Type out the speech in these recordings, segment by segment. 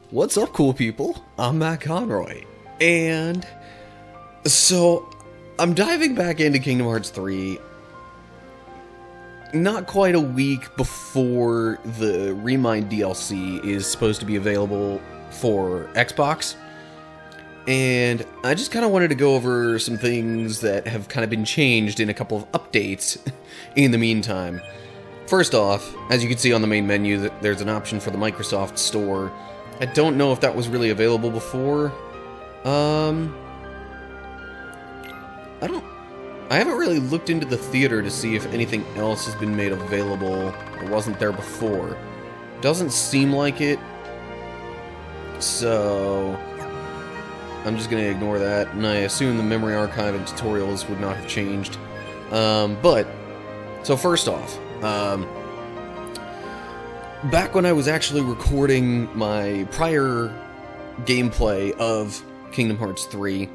What's up, cool people? I'm Matt Conroy, and so I'm diving back into Kingdom Hearts 3 not quite a week before the Remind DLC is supposed to be available for Xbox, and I just kind of wanted to go over some things that have kind of been changed in a couple of updates in the meantime. First off, as you can see on the main menu, there's an option for the Microsoft Store. I don't know if that was really available before. I haven't really looked into the theater to see if anything else has been made available that wasn't there before. Doesn't seem like it. So I'm just gonna ignore that, and I assume the memory archive and tutorials would not have changed. So first off, back when I was actually recording my prior gameplay of Kingdom Hearts 3,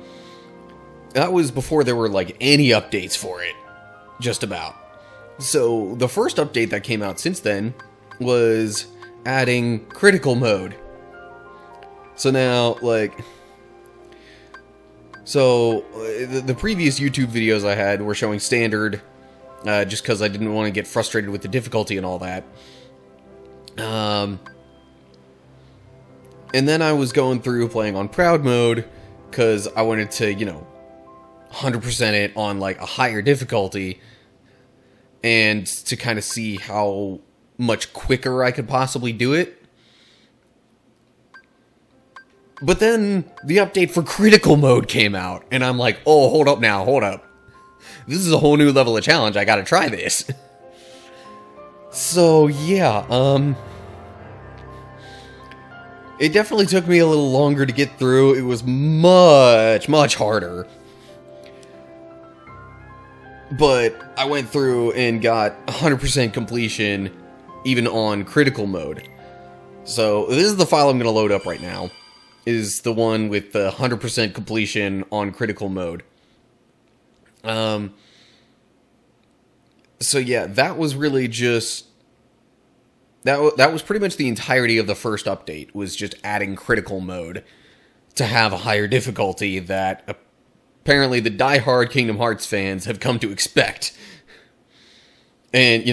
that was before there were, like, any updates for it. Just about. So, the first update that came out since then was adding critical mode. So now, like... So, the previous YouTube videos I had were showing standard, just because I didn't want to get frustrated with the difficulty and all that. And then I was going through playing on Proud mode, because I wanted to, 100% it on, like, a higher difficulty, and to kind of see how much quicker I could possibly do it. But then, the update for critical mode came out, and I'm like, oh, hold up now, hold up. This is a whole new level of challenge, I gotta try this. So, yeah, it definitely took me a little longer to get through. It was much, much harder. But I went through and got 100% completion, even on critical mode. So, this is the file I'm going to load up right now. Is the one with the 100% completion on critical mode. So yeah, that was really just... That was pretty much the entirety of the first update, was just adding critical mode to have a higher difficulty that apparently the die-hard Kingdom Hearts fans have come to expect. And,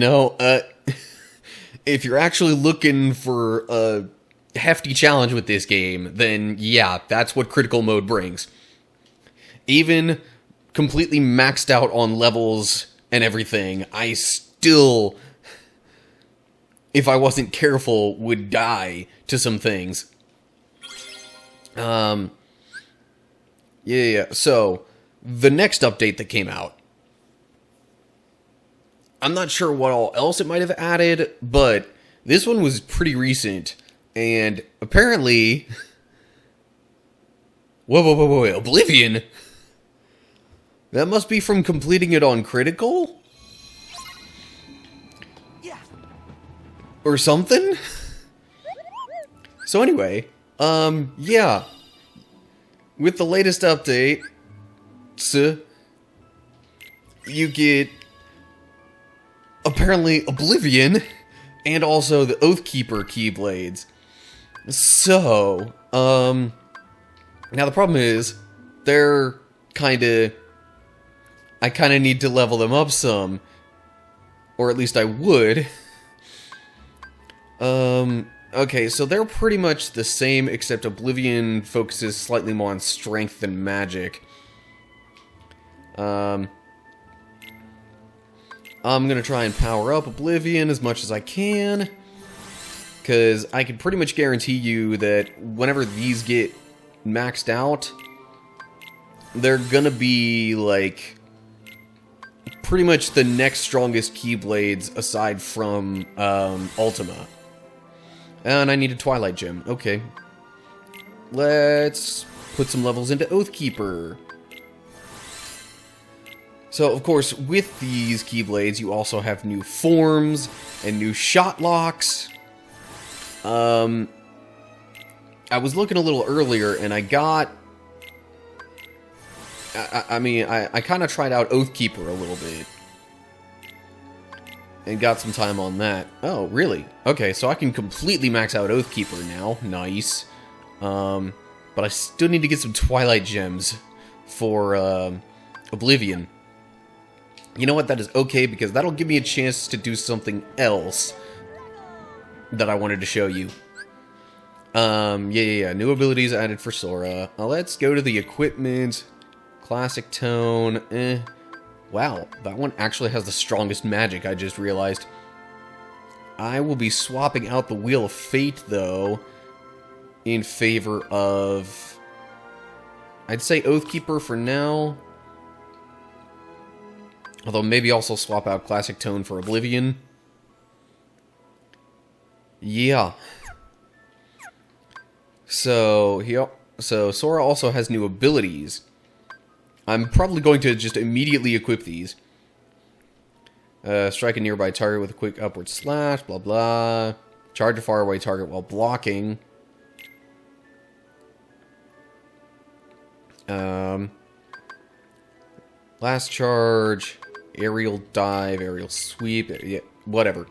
if you're actually looking for a hefty challenge with this game, then yeah, that's what critical mode brings. Even completely maxed out on levels and everything, I still... if I wasn't careful, would die to some things. Yeah. So, the next update that came out, I'm not sure what all else it might have added, but this one was pretty recent, and apparently... Whoa, Oblivion? That must be from completing it on critical? Or something? So anyway, yeah. With the latest update, you get apparently Oblivion and also the Oathkeeper Keyblades. So, now the problem is, I kinda need to level them up some. Or at least I would. Okay, so they're pretty much the same, except Oblivion focuses slightly more on strength than magic. I'm gonna try and power up Oblivion as much as I can, because I can pretty much guarantee you that whenever these get maxed out, they're gonna be, like, pretty much the next strongest Keyblades aside from, Ultima. And I need a Twilight Gem. Okay. Let's put some levels into Oathkeeper. So, of course, with these Keyblades, you also have new forms and new shot locks. I was looking a little earlier, and I got... I kind of tried out Oathkeeper a little bit. and got some time on that. Oh, really? Okay, so I can completely max out Oathkeeper now. Nice. But I still need to get some Twilight Gems for Oblivion. You know what? That is okay, because that'll give me a chance to do something else that I wanted to show you. Yeah. New abilities added for Sora. Let's go to the equipment. Classic tone. Wow, that one actually has the strongest magic, I just realized. I will be swapping out the Wheel of Fate, though, in favor of... I'd say Oathkeeper for now. Although maybe also swap out Classic Tone for Oblivion. Yeah. So Sora also has new abilities. I'm probably going to just immediately equip these. Strike a nearby target with a quick upward slash, blah blah. Charge a faraway target while blocking. Last charge, aerial dive, aerial sweep, yeah, whatever.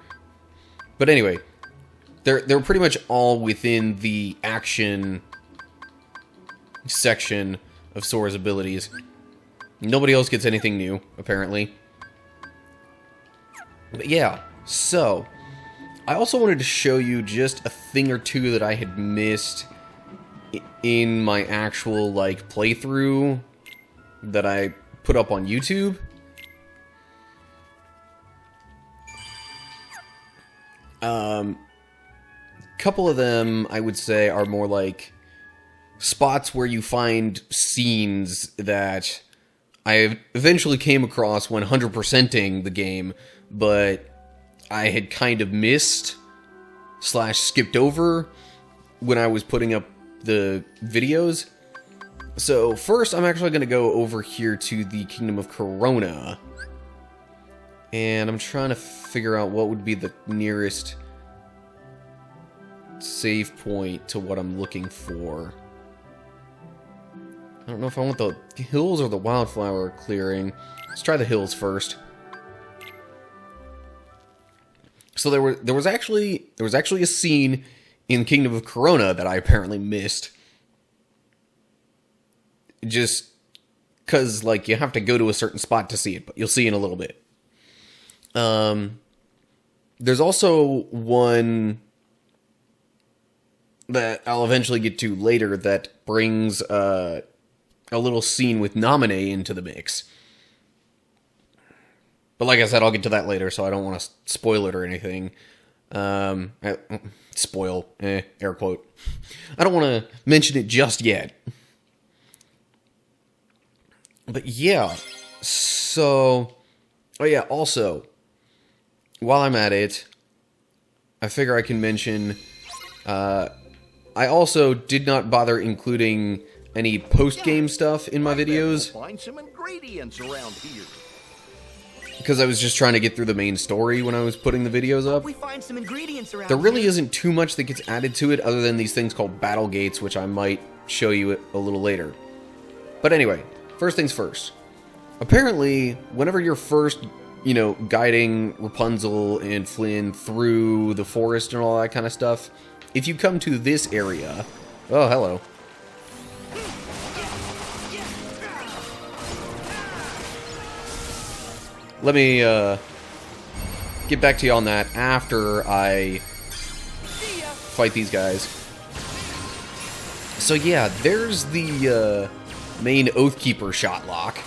But anyway, they're pretty much all within the action section of Sora's abilities. Nobody else gets anything new, apparently. But yeah, so I also wanted to show you just a thing or two that I had missed in my actual, like, playthrough that I put up on YouTube. Couple of them, I would say, are more like spots where you find scenes that I eventually came across when 100%ing the game, but I had kind of missed / skipped over when I was putting up the videos. So first, I'm actually going to go over here to the Kingdom of Corona, and I'm trying to figure out what would be the nearest save point to what I'm looking for. I don't know if I want the hills or the wildflower clearing. Let's try the hills first. So there was actually a scene in Kingdom of Corona that I apparently missed. Just because, like, you have to go to a certain spot to see it, but you'll see in a little bit. There's also one that I'll eventually get to later that brings a little scene with Naminé into the mix. But like I said, I'll get to that later, so I don't want to spoil it or anything. Spoil, air quote. I don't want to mention it just yet. But yeah, so... Oh yeah, also, while I'm at it, I figure I can mention... I also did not bother including any post-game stuff in my videos. Find some ingredients around here. Because I was just trying to get through the main story when I was putting the videos up. We find some ingredients around there really isn't too much that gets added to it other than these things called battle gates, which I might show you a little later. But anyway, first things first. Apparently, whenever you're first, guiding Rapunzel and Flynn through the forest and all that kind of stuff, if you come to this area... Oh, hello. Let me get back to you on that after I fight these guys. So yeah, there's the main Oathkeeper shot lock.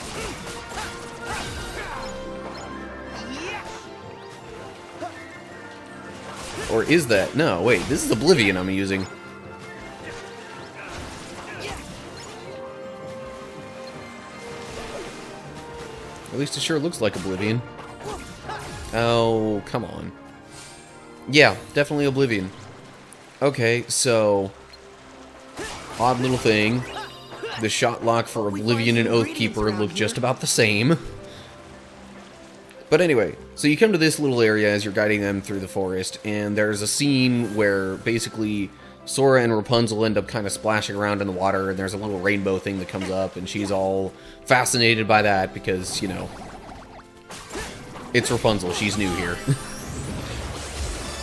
Or is that? No, wait, this is Oblivion I'm using. At least it sure looks like Oblivion. Oh, come on. Yeah, definitely Oblivion. Okay, so... Odd little thing. The shot lock for Oblivion and Oathkeeper look just about the same. But anyway, so you come to this little area as you're guiding them through the forest, and there's a scene where basically Sora and Rapunzel end up kind of splashing around in the water, and there's a little rainbow thing that comes up, and she's all fascinated by that because, it's Rapunzel. She's new here.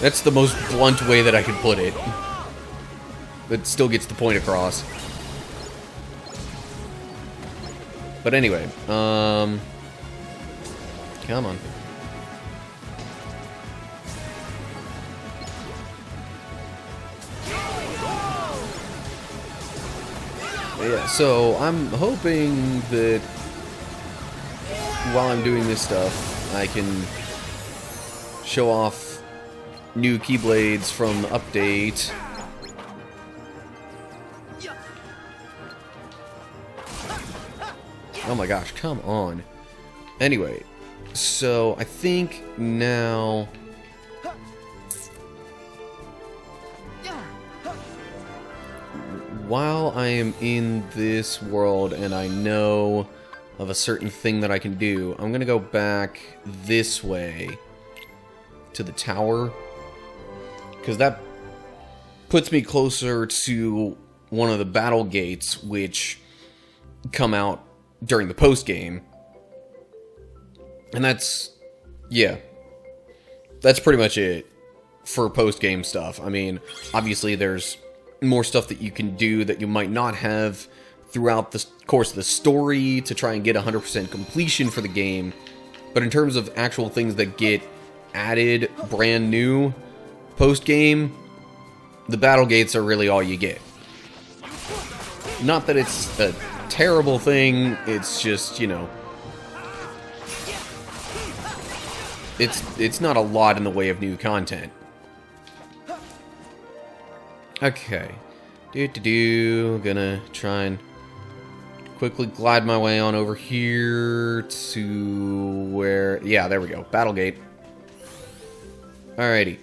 That's the most blunt way that I could put it. It still gets the point across. But anyway, come on. Yeah, so I'm hoping that while I'm doing this stuff, I can show off new Keyblades from the update. Oh my gosh, come on. Anyway, so I think now... while I am in this world and I know of a certain thing that I can do, I'm gonna go back this way to the tower, because that puts me closer to one of the battle gates, which come out during the post game. And that's, yeah, that's pretty much it for post game stuff. I mean, obviously there's more stuff that you can do that you might not have throughout the course of the story to try and get 100% completion for the game. But in terms of actual things that get added brand new post-game, the battle gates are really all you get. Not that it's a terrible thing, it's just, you know, it's not a lot in the way of new content. Okay. Gonna try and quickly glide my way on over here to where... yeah, there we go. Battlegate. Alrighty.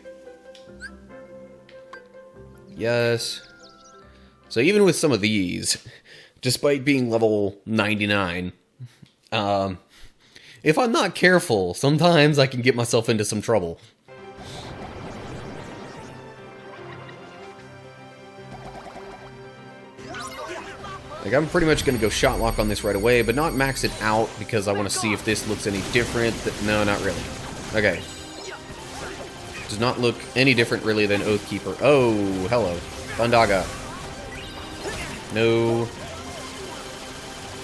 Yes. So even with some of these, despite being level 99, if I'm not careful, sometimes I can get myself into some trouble. Like, I'm pretty much going to go shot lock on this right away, but not max it out because I want to see if this looks any different. No, not really. Okay. Does not look any different, really, than Oathkeeper. Oh, hello. Thundaga. No.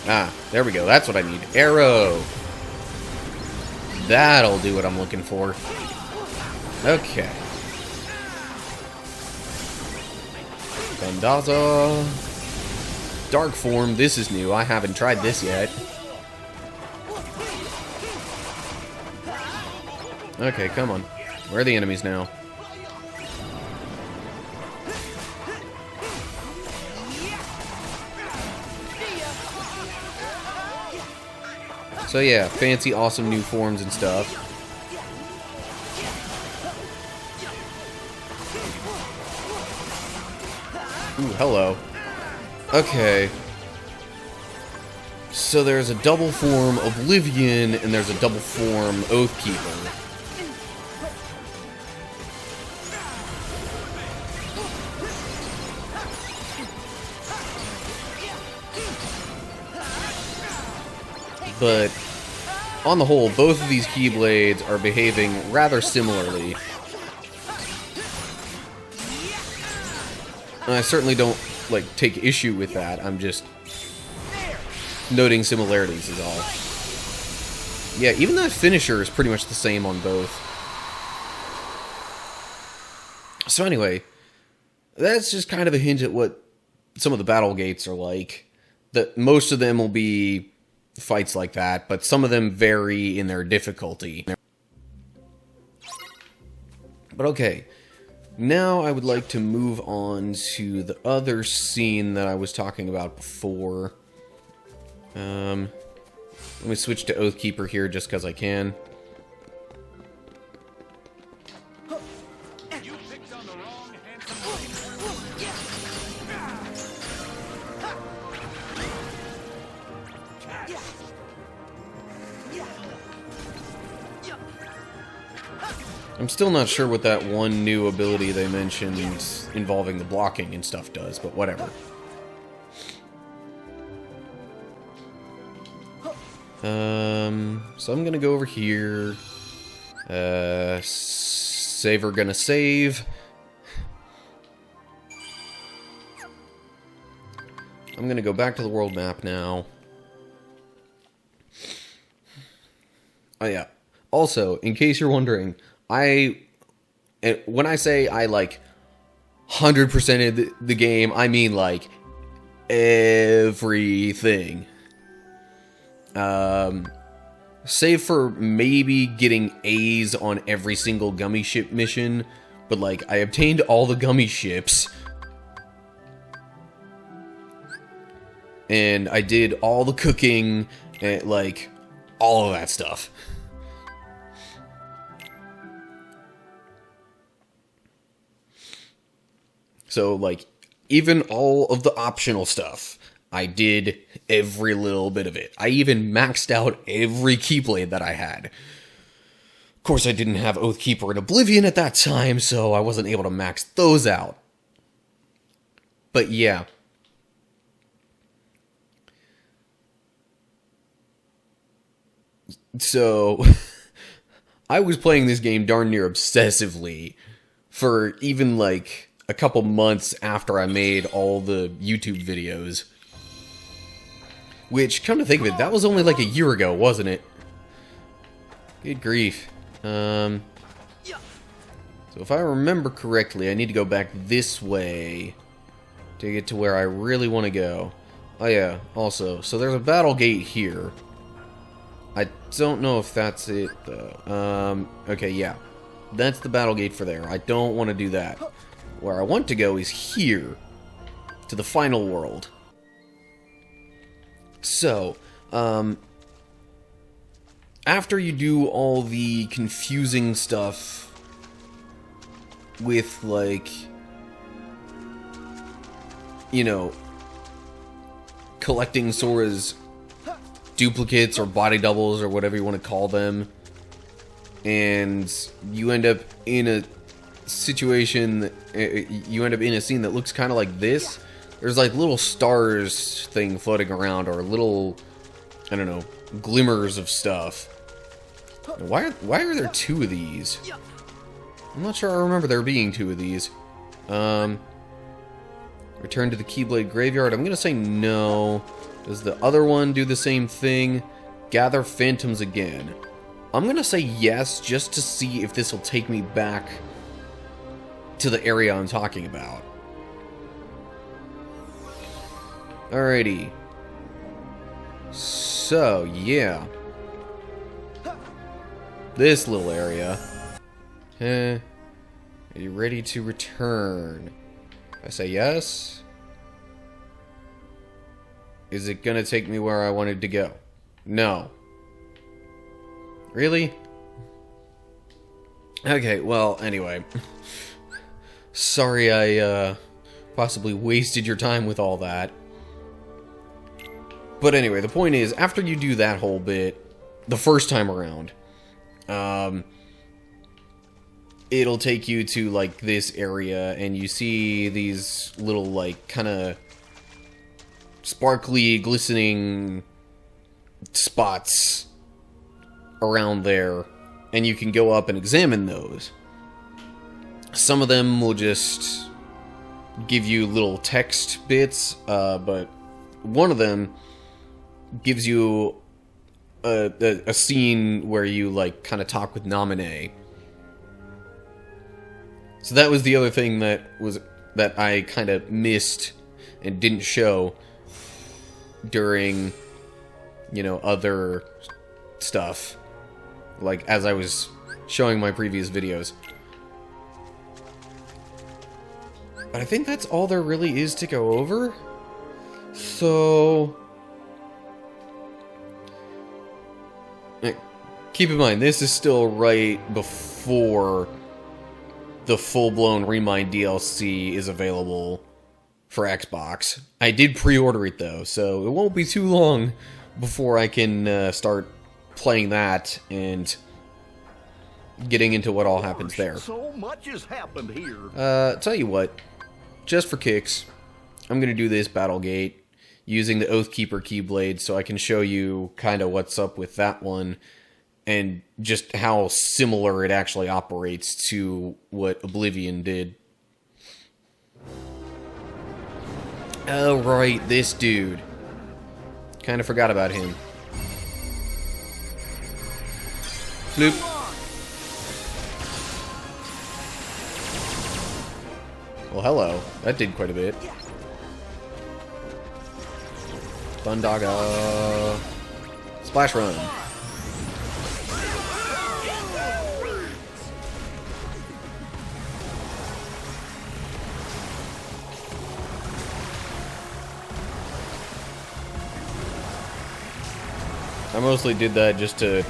Ah, there we go. That's what I need. Arrow. That'll do what I'm looking for. Okay. Thundaza. Dark form, this is new. I haven't tried this yet. Okay, come on. Where are the enemies now? So yeah, fancy, awesome new forms and stuff. Ooh, hello. Okay. So there's a double form Oblivion, and there's a double form Oathkeeper. But on the whole, both of these Keyblades are behaving rather similarly. And I certainly don't, like, take issue with that. I'm just noting similarities is all. Yeah, even that finisher is pretty much the same on both. So anyway, that's just kind of a hint at what some of the battle gates are like. That most of them will be fights like that, but some of them vary in their difficulty. But okay. Now I would like to move on to the other scene that I was talking about before. Let me switch to Oathkeeper here just because I can. You picked on the wrong I'm still not sure what that one new ability they mentioned involving the blocking and stuff does, but whatever. So I'm gonna go over here. Saver gonna save. I'm gonna go back to the world map now. Oh yeah. Also, in case you're wondering, when I say I like 100%ed the game, I mean like everything. Save for maybe getting A's on every single gummy ship mission, but like I obtained all the gummy ships. And I did all the cooking, and like all of that stuff. So, like, even all of the optional stuff, I did every little bit of it. I even maxed out every Keyblade that I had. Of course, I didn't have Oathkeeper and Oblivion at that time, so I wasn't able to max those out. But yeah. So, I was playing this game darn near obsessively for even, like, a couple months after I made all the YouTube videos. Which, come to think of it, that was only like a year ago, wasn't it? Good grief. So if I remember correctly, I need to go back this way to get to where I really want to go. Oh yeah, also, so there's a battle gate here. I don't know if that's it, though. Okay, yeah. That's the battle gate for there. I don't want to do that. Where I want to go is here, to the final world. So, after you do all the confusing stuff with, like, you know, collecting Sora's duplicates or body doubles or whatever you want to call them, and you end up in a situation, you end up in a scene that looks kind of like this. There's like little stars thing floating around, or little, I don't know, glimmers of stuff. Why are there two of these? I'm not sure I remember there being two of these. Return to the Keyblade Graveyard. I'm gonna say no. Does the other one do the same thing? Gather Phantoms again. I'm gonna say yes, just to see if this will take me back to the area I'm talking about. Alrighty. So, yeah. This little area. Are you ready to return? I say yes. Is it gonna take me where I wanted to go? No. Really? Okay, well, anyway. Sorry I, possibly wasted your time with all that. But anyway, the point is, after you do that whole bit, the first time around, it'll take you to, like, this area, and you see these little, like, kind of sparkly, glistening spots around there, and you can go up and examine those. Some of them will just give you little text bits, but one of them gives you a scene where you, like, kind of talk with Naminé. So that was the other thing that I kind of missed and didn't show during, you know, other stuff, like as I was showing my previous videos. But I think that's all there really is to go over. So keep in mind, this is still right before the full-blown Remind DLC is available for Xbox. I did pre-order it though, so it won't be too long before I can start playing that and getting into what all happens there. So much has happened here. Tell you what, just for kicks, I'm gonna do this battle gate using the Oathkeeper Keyblade so I can show you kind of what's up with that one and just how similar it actually operates to what Oblivion did. Oh, right, this dude. Kind of forgot about him. Floop. Well, hello. That did quite a bit. Thundaga. Splash run. I mostly did that just to,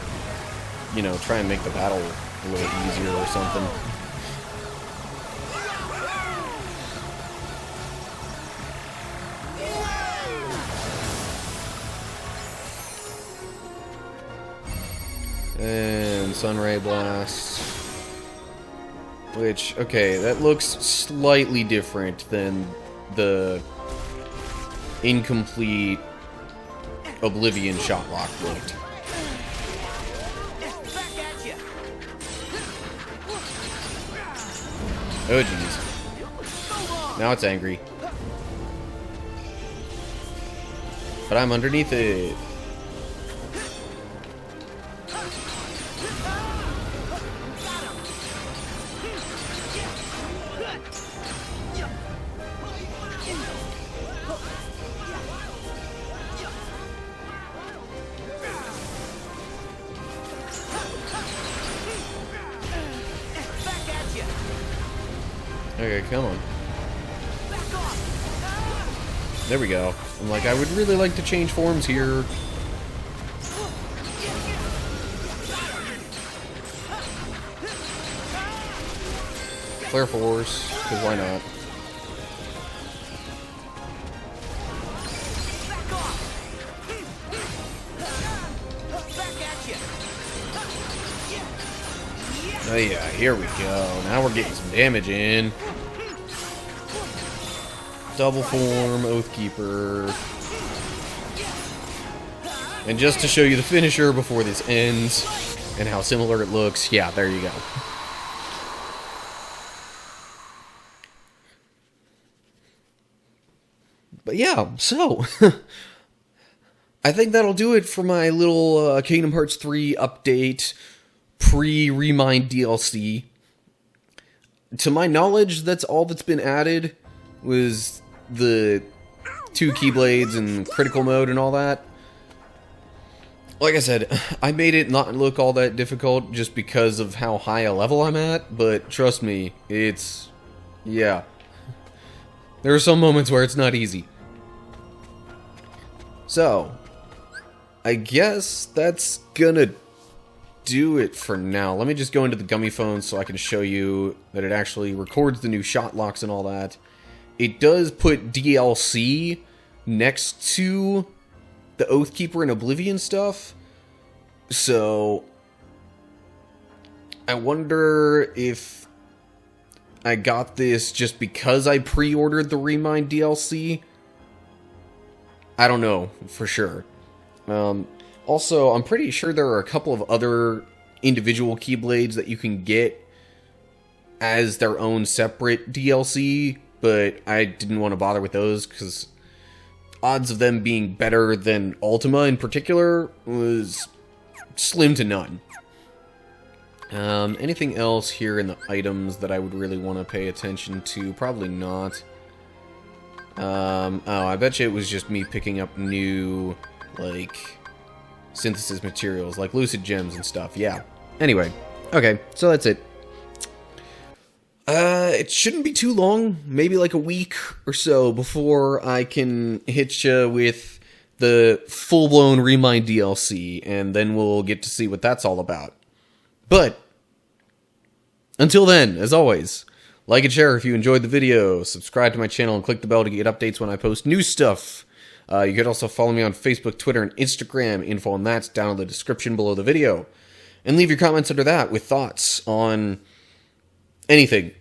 you know, try and make the battle a little easier or something. And Sunray Blast. Which, okay, that looks slightly different than the incomplete Oblivion shot lock looked. Oh jeez. Now it's angry. But I'm underneath it. Okay, come on. There we go. I'm like, I would really like to change forms here. Flare Force, because why not? Oh yeah, here we go. Now we're getting some damage in. Double form, Oathkeeper. And just to show you the finisher before this ends, and how similar it looks, yeah, there you go. But yeah, so I think that'll do it for my little Kingdom Hearts 3 update pre-Remind DLC. To my knowledge, that's all that's been added, was the 2 Keyblades and critical mode and all that. Like I said, I made it not look all that difficult just because of how high a level I'm at, but trust me, it's... yeah. There are some moments where it's not easy. So, I guess that's gonna do it for now. Let me just go into the gummy phone so I can show you that it actually records the new shot locks and all that. It does put DLC next to the Oathkeeper and Oblivion stuff. So, I wonder if I got this just because I pre-ordered the Remind DLC. I don't know for sure. Also, I'm pretty sure there are a couple of other individual Keyblades that you can get as their own separate DLC, but I didn't want to bother with those because odds of them being better than Ultima in particular was slim to none. Anything else here in the items that I would really want to pay attention to? Probably not. Oh, I bet you it was just me picking up new, like, synthesis materials, like lucid gems and stuff, yeah. Anyway, okay, so that's it. It shouldn't be too long, maybe like a week or so before I can hit you with the full-blown Remind DLC, and then we'll get to see what that's all about. But, until then, as always, like and share if you enjoyed the video, subscribe to my channel, and click the bell to get updates when I post new stuff. You could also follow me on Facebook, Twitter, and Instagram. Info on that's down in the description below the video. And leave your comments under that with thoughts on anything.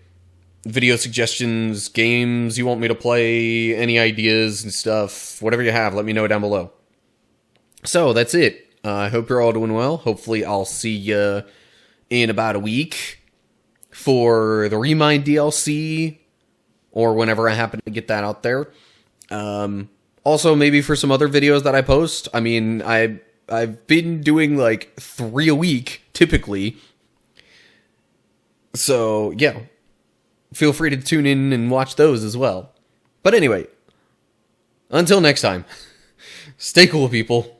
Video suggestions, games you want me to play, any ideas and stuff. Whatever you have, let me know down below. So, that's it. I hope you're all doing well. Hopefully I'll see you in about a week for the Remind DLC, or whenever I happen to get that out there. Also, maybe for some other videos that I post. I mean, I've been doing like 3 a week, typically. So, yeah. Feel free to tune in and watch those as well. But anyway, until next time, stay cool, people.